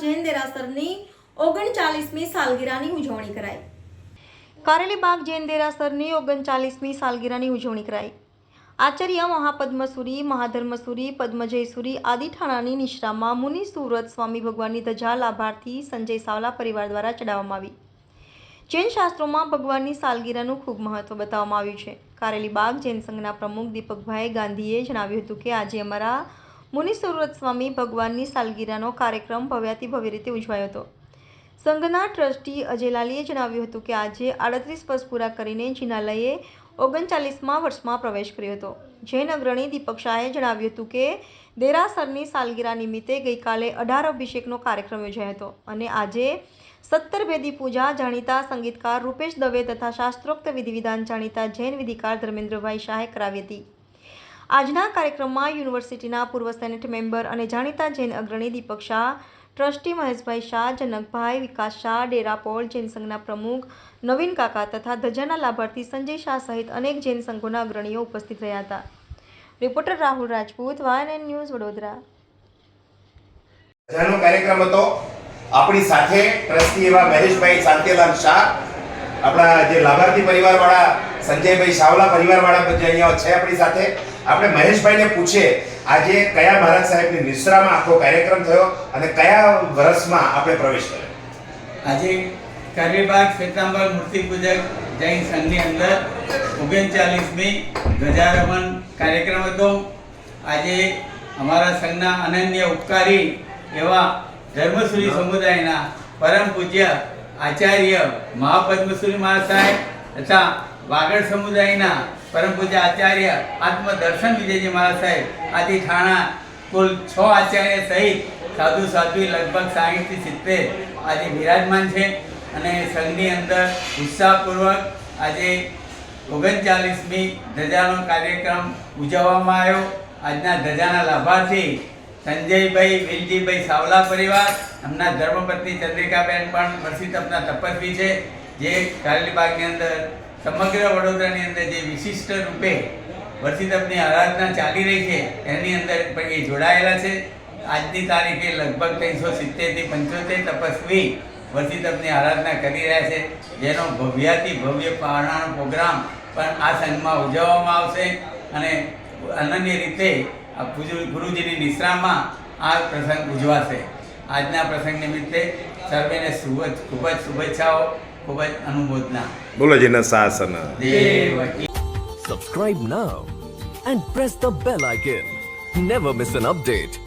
જૈન દેરાસરની 39મી સાલગીરાની ઉજવણી કરાઈ। કારેલીબાગ જૈન દેરાસરની 39મી સાલગીરાની ઉજવણી કરાઈ। આચાર્ય મહાપદ્મસુરી મહાધર્મસુરી પદ્મજયસુરી આદિ ઠાણાની નિશ્રામાં મુનિ સુવ્રત સ્વામી ભગવાનની ધજા લાભાર્થી સંજય સાવલા પરિવાર દ્વારા ચડાવવામાં આવી। જૈન શાસ્ત્રોમાં ભગવાનની સાલગીરાનું ખૂબ મહત્વ બતાવવામાં આવ્યું છે। કારેલીબાગ જૈન સંઘના પ્રમુખ દીપકભાઈ ગાંધીએ જણાવ્યું હતું કે આજે અમારા મુનિ સુવ્રત સ્વામી ભગવાનની સાલગીરાનો કાર્યક્રમ ભવ્યાતિ ભવ્ય રીતે ઉજવાયો હતો। સંઘના ટ્રસ્ટી અજયલાલીએ જણાવ્યું હતું કે આજે 38 વર્ષ પૂરા કરીને જિનાલયે 39મા વર્ષમાં પ્રવેશ કર્યો હતો। જૈન અગ્રણી દીપક શાહે જણાવ્યું હતું કે દેરાસરની સાલગીરા નિમિત્તે ગઈકાલે 18 અભિષેકનો કાર્યક્રમ યોજાયો હતો અને આજે 17 ભેદી પૂજા જાણીતા સંગીતકાર રૂપેશ દવે તથા શાસ્ત્રોક્ત વિધિવિધાન જાણીતા જૈન વિધિકાર ધર્મેન્દ્રભાઈ શાહે કરાવી હતી। આજના કાર્યક્રમમાં યુનિવર્સિટીના પૂર્વ સેનેટ મેમ્બર અને જાણીતા જૈન અગ્રણી દીપક શાહ, ટ્રસ્ટી મહેશભાઈ શાહ, જનકભાઈ, વિકાસ શાહ, ડેરાપોળ જૈન સંઘના પ્રમુખ નવીન કાકા તથા ધજાના લાભાર્થી સંજય શાહ સહિત અનેક જૈન સંઘોના અગ્રણીઓ ઉપસ્થિત રહ્યા હતા। Reporter Rahul Rajput, YNN news, Vadodara. ધજાનો કાર્યક્રમ હતો। આપણી સાથે ટ્રસ્ટી એવા મહેશભાઈ શાંતિલાલ શાહ, આપણા જે લાભાર્થી પરિવારવાળા સંજયભાઈ સાવલા પરિવારવાળા બધા અહીંયા છે આપણી સાથે। આપણે મહેશભાઈને પૂછીએ આજે કયા મહારાજ સાહેબની નિશ્રામાં આખો કાર્યક્રમ થયો અને કયા વર્ષમાં આપણે પ્રવેશ કર્યો? આજે કારેલીબાગ શ્વેતાંબર મૂર્તિ પૂજક જૈન સંઘની અંદર 39મી ધ્વજારોહણ કાર્યક્રમ હતો। આજે અમારા સંઘના અનન્ય ઉપકારી એવા ધર્મસુરી સમુદાયના પરમ પૂજ્ય આચાર્ય મહાપદ્મસુરી મહારાજ સાહેબ તથા વાગડ સમુદાયના પરમ પૂજ્ય આચાર્ય આત્મદર્શન વિજયજી મહારાજ સાહેબ આદિ ઠાણા કુલ 6 આચાર્ય સહિત સાધુ સાધ્વી લગભગ 60 થી 70 આજે બિરાજમાન છે અને સંઘની અંદર ઉત્સાહપૂર્વક આજે 39મી ધજાનો કાર્યક્રમ ઉજવવામાં આવ્યો। આજના ધજાના લાભાર્થી સંજયભાઈ વિલજીભાઈ સાવલા પરિવાર, એમના ધર્મપત્ની ચંદ્રિકાબેન પણ વર્ષિતપના તપસ્વી છે, જે કારેલીબાગની અંદર સમગ્ર વડોદરાની અંદર જે વિશિષ્ટ રૂપે વર્ષિતપની આરાધના ચાલી રહી છે એની અંદર પણ એ જોડાયેલા છે। આજની તારીખે લગભગ 370 થી 75 તપસ્વી વર્ષિતપની આરાધના કરી રહ્યા છે, જેનો ભવ્યાતિ ભવ્ય પારણાનો પ્રોગ્રામ પણ આ સંઘમાં ઉજવવામાં આવશે અને અનન્ય રીતે આ ગુરુજીની નિશ્રામાં આ પ્રસંગ ઉજવાશે। આજના પ્રસંગ નિમિત્તે સર્વેને ખૂબ જ શુભેચ્છાઓ, ખૂબ જ અનુમોદના। બોલો જીના શાસન Devaki. Subscribe now and press the bell icon. Never miss an update.